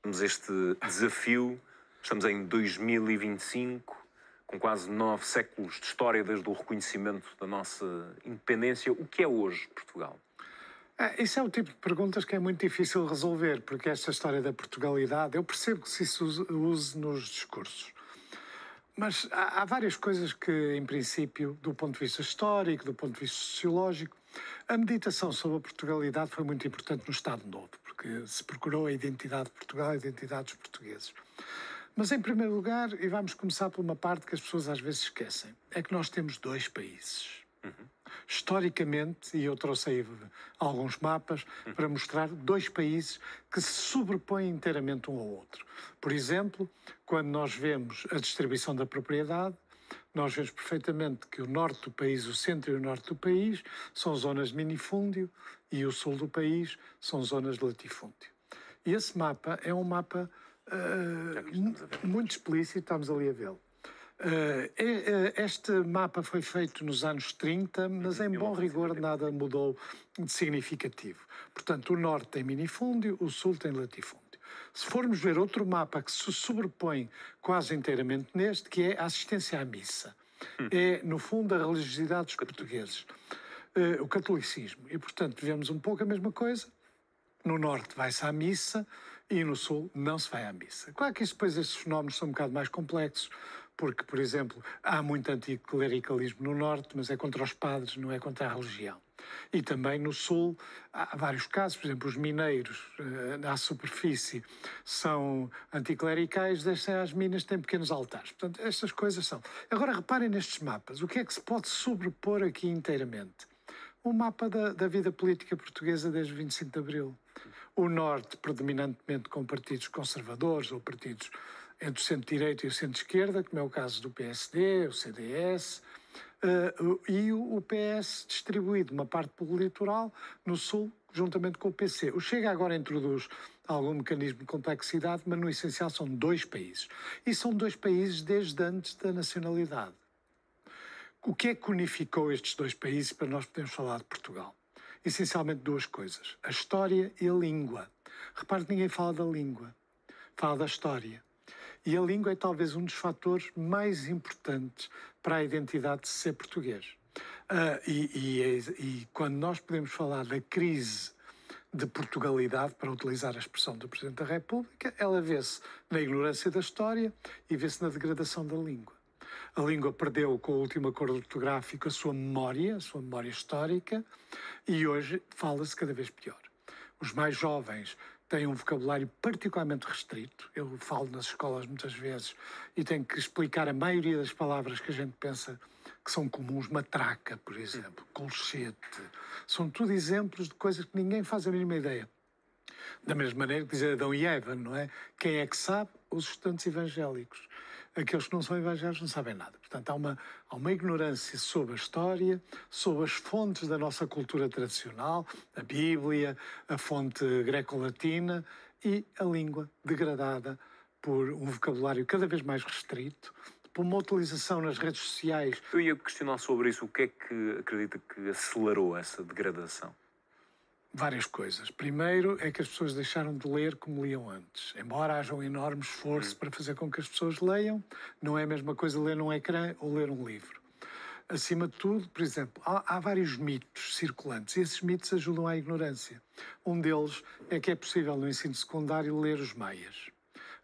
Temos este desafio, estamos em 2025, com quase 9 séculos de história desde o reconhecimento da nossa independência. O que é hoje Portugal? Isso é o tipo de perguntas que é muito difícil resolver, porque esta história da Portugalidade, eu percebo que se isso use nos discursos. Mas há várias coisas que, em princípio, do ponto de vista histórico, do ponto de vista sociológico, a meditação sobre a Portugalidade foi muito importante no Estado Novo, porque se procurou a identidade de Portugal, a identidade dos portugueses. Mas, em primeiro lugar, e vamos começar por uma parte que as pessoas às vezes esquecem, é que nós temos dois países. Historicamente, e eu trouxe aí alguns mapas para mostrar dois países que se sobrepõem inteiramente um ao outro. Por exemplo, quando nós vemos a distribuição da propriedade, nós vemos perfeitamente que o norte do país, o centro e o norte do país, são zonas de minifúndio e o sul do país são zonas de latifúndio. E esse mapa é um mapa muito explícito, estamos ali a vê-lo. Este mapa foi feito nos anos 30, mas em bom rigor nada mudou de significativo. Portanto, o norte tem minifúndio, o sul tem latifúndio. Se formos ver outro mapa que se sobrepõe quase inteiramente neste, que é a assistência à missa. É, no fundo, a religiosidade dos portugueses. O catolicismo. E, portanto, vemos um pouco a mesma coisa. No norte vai-se à missa e no sul não se vai à missa. Claro que depois estes fenómenos são um bocado mais complexos, porque, por exemplo, há muito anticlericalismo no norte, mas é contra os padres, não é contra a religião. E também no sul há vários casos, por exemplo, os mineiros à superfície são anticlericais, descem às minas, têm pequenos altares. Portanto, estas coisas são. Agora reparem nestes mapas, o que é que se pode sobrepor aqui inteiramente? O mapa da vida política portuguesa desde o 25 de Abril. O norte, predominantemente com partidos conservadores ou partidos entre o centro-direita e o centro-esquerda, como é o caso do PSD, o CDS, e o PS distribuído, uma parte pelo litoral, no sul, juntamente com o PC. O Chega agora introduz algum mecanismo de complexidade, mas no essencial são dois países. E são dois países desde antes da nacionalidade. O que é que unificou estes dois países para nós podermos falar de Portugal? Essencialmente duas coisas, a história e a língua. Repare que ninguém fala da língua, fala da história. E a língua é talvez um dos fatores mais importantes para a identidade de ser português. E quando nós podemos falar da crise de Portugalidade, para utilizar a expressão do Presidente da República, ela vê-se na ignorância da história e vê-se na degradação da língua. A língua perdeu, com o último acordo ortográfico, a sua memória histórica, e hoje fala-se cada vez pior. Os mais jovens têm um vocabulário particularmente restrito. Eu falo nas escolas muitas vezes e tenho que explicar a maioria das palavras que a gente pensa que são comuns. Matraca, por exemplo, colchete. São tudo exemplos de coisas que ninguém faz a mínima ideia. Da mesma maneira que dizer Adão e Eva, não é? Quem é que sabe? Os estudantes evangélicos. Aqueles que não são evangélicos não sabem nada. Portanto, há uma ignorância sobre a história, sobre as fontes da nossa cultura tradicional, a Bíblia, a fonte greco-latina e a língua degradada por um vocabulário cada vez mais restrito, por uma utilização nas redes sociais. Eu ia questionar sobre isso. O que é que acredita que acelerou essa degradação? Várias coisas. Primeiro é que as pessoas deixaram de ler como liam antes. Embora haja um enorme esforço para fazer com que as pessoas leiam, não é a mesma coisa ler num ecrã ou ler um livro. Acima de tudo, por exemplo, há vários mitos circulantes e esses mitos ajudam à ignorância. Um deles é que é possível no ensino secundário ler os maias.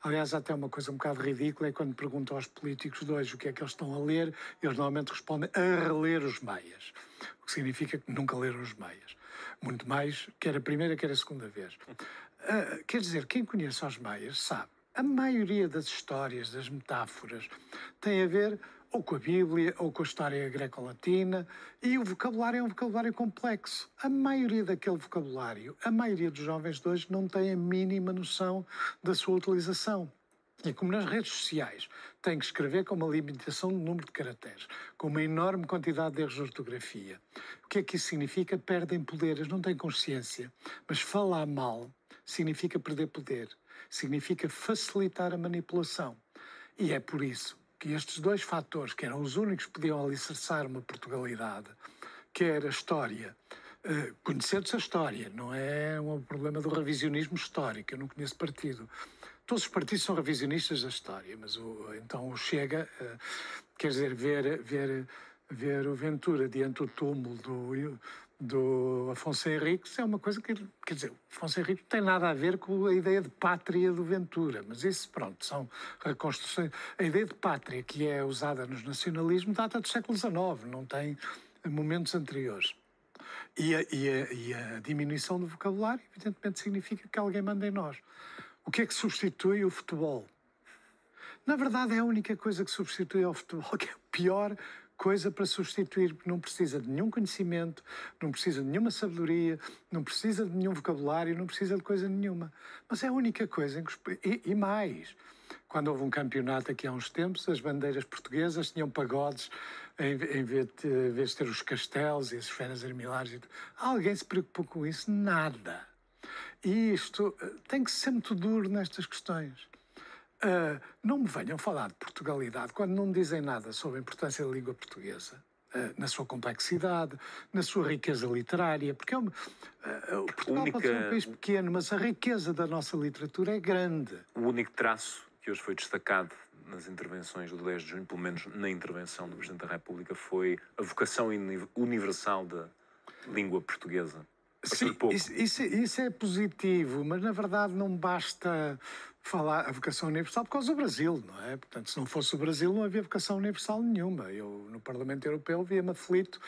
Aliás, há até uma coisa um bocado ridícula, é quando perguntam aos políticos de hoje o que é que eles estão a ler, eles normalmente respondem a reler os maias, o que significa que nunca leram os maias. Muito mais, quer a primeira, quer a segunda vez. Quer dizer, quem conhece os maias sabe, a maioria das histórias, das metáforas, tem a ver ou com a Bíblia, ou com a história greco-latina, e o vocabulário é um vocabulário complexo. A maioria daquele vocabulário, a maioria dos jovens de hoje não tem a mínima noção da sua utilização. E como nas redes sociais tem que escrever com uma limitação de número de caracteres, com uma enorme quantidade de erros de ortografia. O que é que isso significa? Perdem poder, eles não têm consciência. Mas falar mal significa perder poder, significa facilitar a manipulação. E é por isso que estes dois fatores, que eram os únicos que podiam alicerçar uma Portugalidade, quer a história, conhecendo-se a história, não é um problema do revisionismo histórico, eu não conheço partido, Todos os partidos são revisionistas da história, mas então o Chega, quer dizer, ver o Ventura diante do túmulo do Afonso Henriques é uma coisa que, quer dizer, o Afonso Henriques não tem nada a ver com a ideia de pátria do Ventura, mas isso, pronto, são reconstruções. A ideia de pátria que é usada nos nacionalismos data do século XIX, não tem momentos anteriores. E a diminuição do vocabulário, evidentemente, significa que alguém manda em nós. O que é que substitui o futebol? Na verdade, é a única coisa que substitui ao futebol, que é a pior coisa para substituir, porque não precisa de nenhum conhecimento, não precisa de nenhuma sabedoria, não precisa de nenhum vocabulário, não precisa de coisa nenhuma. Mas é a única coisa em que... E mais, quando houve um campeonato aqui há uns tempos, as bandeiras portuguesas tinham pagodes em vez de ter os castelos e as esferas armilares. Alguém se preocupou com isso? Nada. E isto tem que ser muito duro nestas questões. Não me venham falar de Portugalidade quando não me dizem nada sobre a importância da língua portuguesa, na sua complexidade, na sua riqueza literária, porque Portugal pode ser um país pequeno, mas a riqueza da nossa literatura é grande. O único traço que hoje foi destacado nas intervenções do 10 de junho, pelo menos na intervenção do Presidente da República, foi a vocação universal da língua portuguesa. Sim, isso é positivo, mas na verdade não basta falar a vocação universal por causa do Brasil, não é? Portanto, se não fosse o Brasil, não havia vocação universal nenhuma. Eu, no Parlamento Europeu, via-me aflito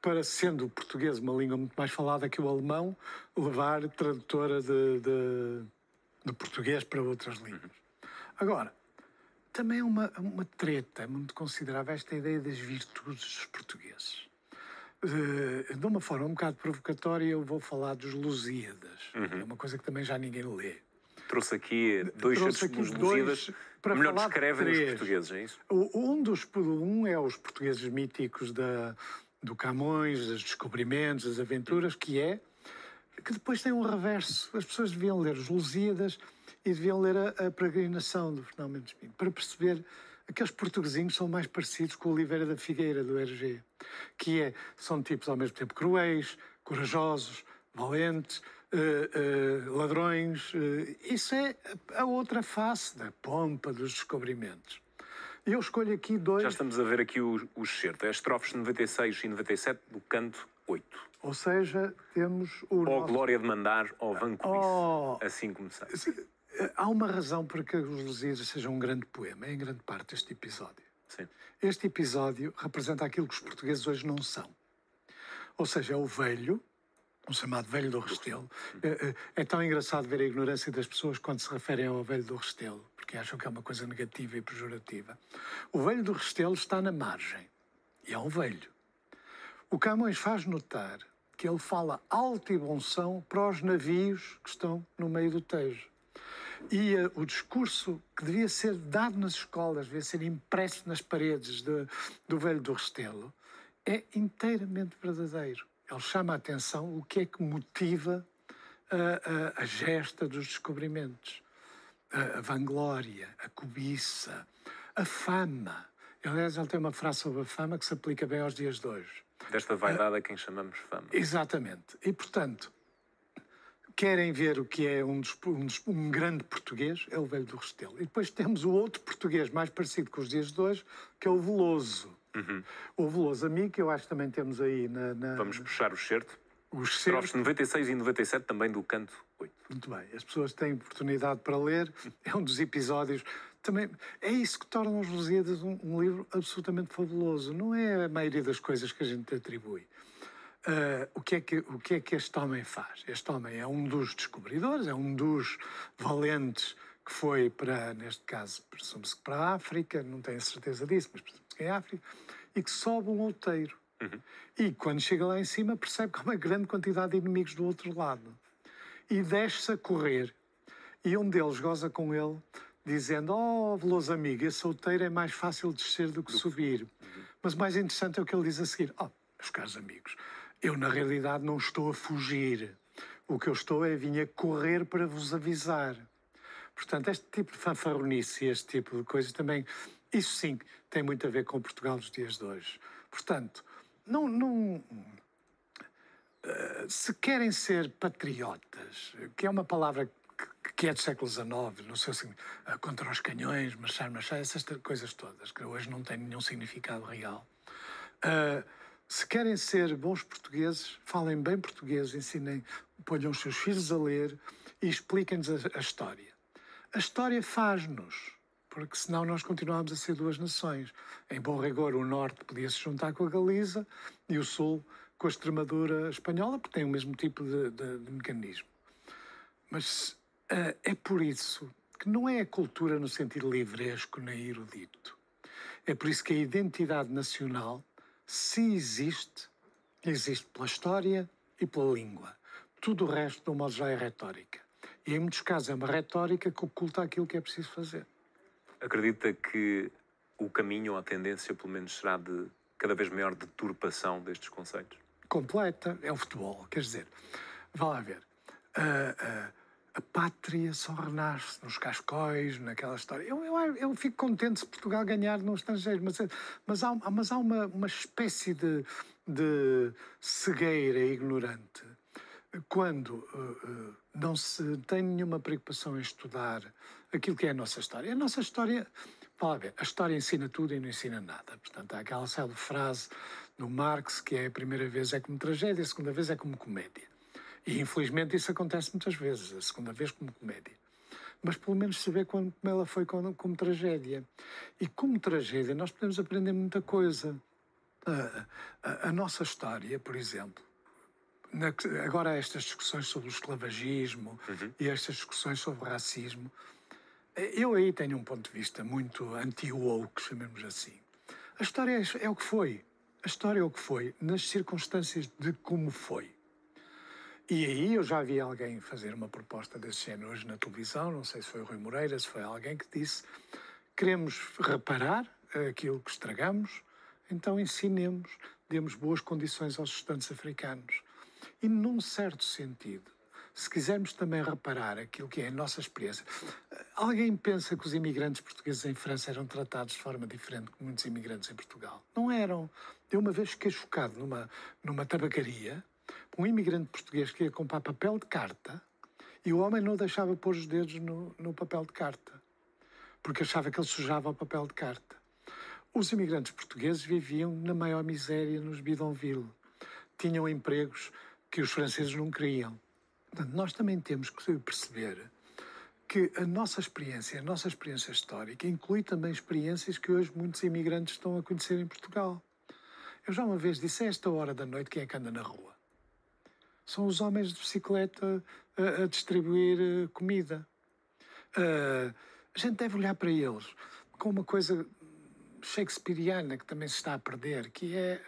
para, sendo o português uma língua muito mais falada que o alemão, levar tradutora de português para outras línguas. Agora, também é uma treta muito considerável esta ideia das virtudes dos portugueses. De uma forma um bocado provocatória, eu vou falar dos Lusíadas. É uma coisa que também já ninguém lê. Trouxe aqui dois dos Lusíadas que melhor descrevem os portugueses, é isso? Um é os portugueses míticos do Camões, dos descobrimentos, das aventuras, que depois tem um reverso. As pessoas deviam ler os Lusíadas e deviam ler a Peregrinação do Fernão Mendes Pinto, para perceber aqueles portuguesinhos são mais parecidos com o Oliveira da Figueira, do Hergé, são tipos ao mesmo tempo cruéis, corajosos, valentes, ladrões. Isso é a outra face da pompa dos descobrimentos. E eu escolho aqui dois... Já estamos a ver aqui o excerto. É as estrofes 96 e 97 do canto 8. Ou seja, temos o nosso... glória de mandar, vancuice. Assim comecei. Há uma razão para que os Lusíadas sejam um grande poema, em grande parte este episódio. Sim. Este episódio representa aquilo que os portugueses hoje não são. Ou seja, é o velho, um chamado Velho do Restelo. É tão engraçado ver a ignorância das pessoas quando se referem ao Velho do Restelo, porque acham que é uma coisa negativa e pejorativa. O Velho do Restelo está na margem, e é um velho. O Camões faz notar que ele fala alto e bom som para os navios que estão no meio do Tejo. E o discurso que devia ser dado nas escolas, devia ser impresso nas paredes do Velho do Restelo, é inteiramente verdadeiro. Ele chama a atenção o que é que motiva a gesta dos descobrimentos. A vanglória, a cobiça, a fama. Aliás, ele tem uma frase sobre a fama que se aplica bem aos dias de hoje. Desta vaidade a quem chamamos fama. Exatamente. E, portanto, querem ver o que é um grande português, é o Velho do Restelo. E depois temos o outro português mais parecido com os dias de hoje, que é o Veloso. O Veloso amigo, que eu acho que também temos aí Vamos puxar o excerto. Os estrofes 96 e 97 também do canto 8. Muito bem. As pessoas têm oportunidade para ler. É um dos episódios... Também é isso que torna os Lusíadas um livro absolutamente fabuloso. Não é a maioria das coisas que a gente atribui. O que é que este homem faz? Este homem é um dos descobridores, é um dos valentes que foi para, neste caso, presume-se que para a África, não tenho certeza disso, mas presume-se que é a África, e que sobe um outeiro. E quando chega lá em cima percebe que há uma grande quantidade de inimigos do outro lado. E desce-se a correr. E um deles goza com ele, dizendo: "Oh, Veloso amigo, esse outeiro é mais fácil de descer do que subir." Mas o mais interessante é o que ele diz a seguir: "Oh, meus caros amigos, eu na realidade não estou a fugir. O que eu estou é vim a correr para vos avisar." Portanto, este tipo de fanfarronice, este tipo de coisas também, isso sim, tem muito a ver com Portugal dos dias de hoje. Portanto, se querem ser patriotas, que é uma palavra que é do século XIX, não sei assim, contra os canhões, marchar, essas coisas todas, que hoje não têm nenhum significado real. Se querem ser bons portugueses, falem bem português, ensinem, ponham os seus filhos a ler e expliquem-nos a história. A história faz-nos, porque senão nós continuamos a ser duas nações. Em bom rigor, o Norte podia se juntar com a Galiza e o Sul com a Extremadura espanhola, porque tem o mesmo tipo de mecanismo. Mas é por isso que não é a cultura no sentido livresco nem erudito. É por isso que a identidade nacional, se existe, existe pela história e pela língua. Tudo o resto, de um modo já, é retórica. E em muitos casos é uma retórica que oculta aquilo que é preciso fazer. Acredita que o caminho ou a tendência, pelo menos, será de cada vez maior deturpação destes conceitos? Completa, é o futebol, quer dizer, vá lá ver. A pátria só renasce nos cascóis, naquela história. Eu fico contente se Portugal ganhar no estrangeiro, mas há uma espécie de cegueira ignorante quando não se tem nenhuma preocupação em estudar aquilo que é a nossa história. A nossa história, vá lá ver, a história ensina tudo e não ensina nada. Portanto, há aquela célebre frase do Marx que é: a primeira vez é como tragédia, a segunda vez é como comédia. E, infelizmente, isso acontece muitas vezes, a segunda vez como comédia. Mas, pelo menos, saber como ela foi como tragédia. E, como tragédia, nós podemos aprender muita coisa. A nossa história, por exemplo, agora estas discussões sobre o esclavagismo e estas discussões sobre o racismo, eu aí tenho um ponto de vista muito anti-woke, chamemos assim. A história é o que foi. A história é o que foi, nas circunstâncias de como foi. E aí eu já vi alguém fazer uma proposta desse género hoje na televisão, não sei se foi o Rui Moreira, se foi alguém que disse: queremos reparar aquilo que estragamos, então ensinemos, demos boas condições aos estudantes africanos. E num certo sentido, se quisermos também reparar aquilo que é a nossa experiência, alguém pensa que os imigrantes portugueses em França eram tratados de forma diferente que muitos imigrantes em Portugal? Não eram. Eu uma vez fiquei chocado numa tabacaria, um imigrante português que ia comprar papel de carta e o homem não deixava pôr os dedos no papel de carta, porque achava que ele sujava o papel de carta. Os imigrantes portugueses viviam na maior miséria nos bidonville. Tinham empregos que os franceses não queriam. Portanto, nós também temos que perceber que a nossa experiência histórica inclui também experiências que hoje muitos imigrantes estão a conhecer em Portugal. Eu já uma vez disse: a esta hora da noite, quem é que anda na rua? São os homens de bicicleta a distribuir comida. A gente deve olhar para eles com uma coisa shakespeariana que também se está a perder, que é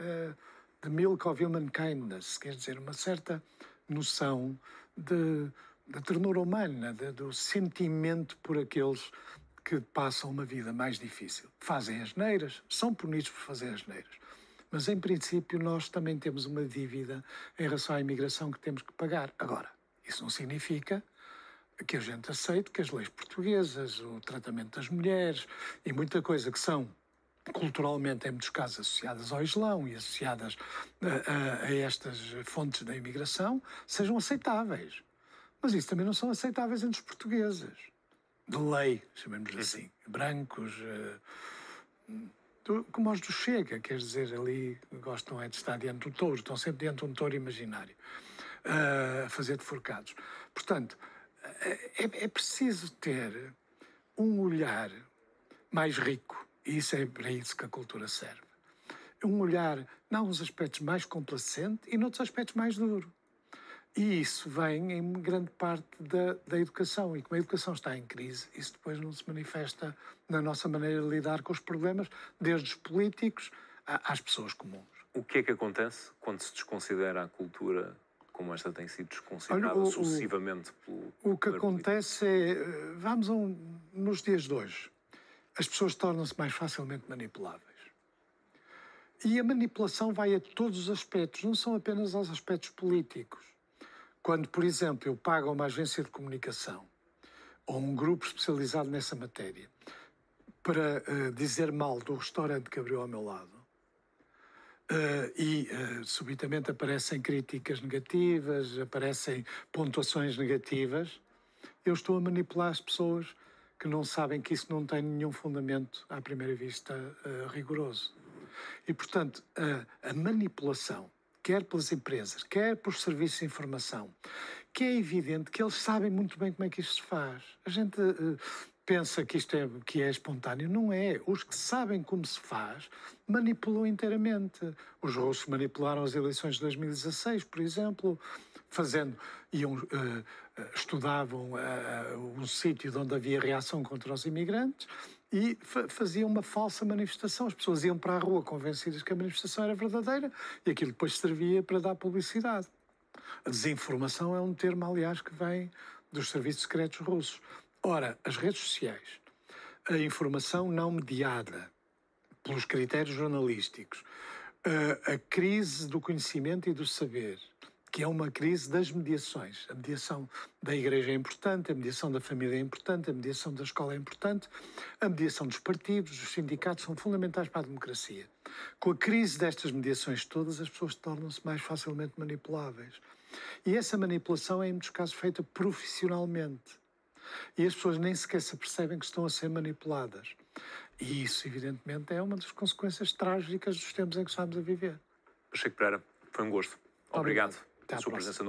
the milk of human kindness, quer dizer, uma certa noção da ternura humana, do sentimento por aqueles que passam uma vida mais difícil. Fazem asneiras, são punidos por fazer asneiras. Mas, em princípio, nós também temos uma dívida em relação à imigração que temos que pagar. Agora, isso não significa que a gente aceite que as leis portuguesas, o tratamento das mulheres e muita coisa que são culturalmente, em muitos casos, associadas ao Islão e associadas a estas fontes da imigração, sejam aceitáveis. Mas isso também não são aceitáveis entre os portugueses. De lei, chamemos assim. Brancos, como os do Chega, quer dizer, ali gostam de estar diante do touro, estão sempre diante de um touro imaginário, a fazer de forcados. Portanto, é preciso ter um olhar mais rico, e isso é para isso que a cultura serve. Um olhar, em alguns aspectos, mais complacente e noutros aspectos mais duro. E isso vem em grande parte da educação. E como a educação está em crise, isso depois não se manifesta na nossa maneira de lidar com os problemas, desde os políticos às pessoas comuns. O que é que acontece quando se desconsidera a cultura como esta tem sido desconsiderada sucessivamente pelo O que acontece é, nos dias de hoje, as pessoas tornam-se mais facilmente manipuláveis. E a manipulação vai a todos os aspectos, não são apenas aos aspectos políticos. Quando, por exemplo, eu pago a uma agência de comunicação ou um grupo especializado nessa matéria para dizer mal do restaurante que abriu ao meu lado e subitamente aparecem críticas negativas, aparecem pontuações negativas, eu estou a manipular as pessoas que não sabem que isso não tem nenhum fundamento, à primeira vista, rigoroso. E, portanto, a manipulação, quer pelas empresas, quer pelos serviços de informação, que é evidente que eles sabem muito bem como é que isto se faz. A gente pensa que isto é espontâneo. Não é. Os que sabem como se faz manipulam inteiramente. Os russos manipularam as eleições de 2016, por exemplo, estudavam um sítio onde havia reação contra os imigrantes e faziam uma falsa manifestação. As pessoas iam para a rua convencidas que a manifestação era verdadeira e aquilo depois servia para dar publicidade. A desinformação é um termo, aliás, que vem dos serviços secretos russos. Ora, as redes sociais, a informação não mediada pelos critérios jornalísticos, a crise do conhecimento e do saber, que é uma crise das mediações. A mediação da igreja é importante, a mediação da família é importante, a mediação da escola é importante, a mediação dos partidos, dos sindicatos são fundamentais para a democracia. Com a crise destas mediações todas, as pessoas tornam-se mais facilmente manipuláveis. E essa manipulação é, em muitos casos, feita profissionalmente. E as pessoas nem sequer se apercebem que estão a ser manipuladas. E isso, evidentemente, é uma das consequências trágicas dos tempos em que estamos a viver. Pacheco Pereira, foi um gosto. Obrigado Até à pela sua próxima. presença no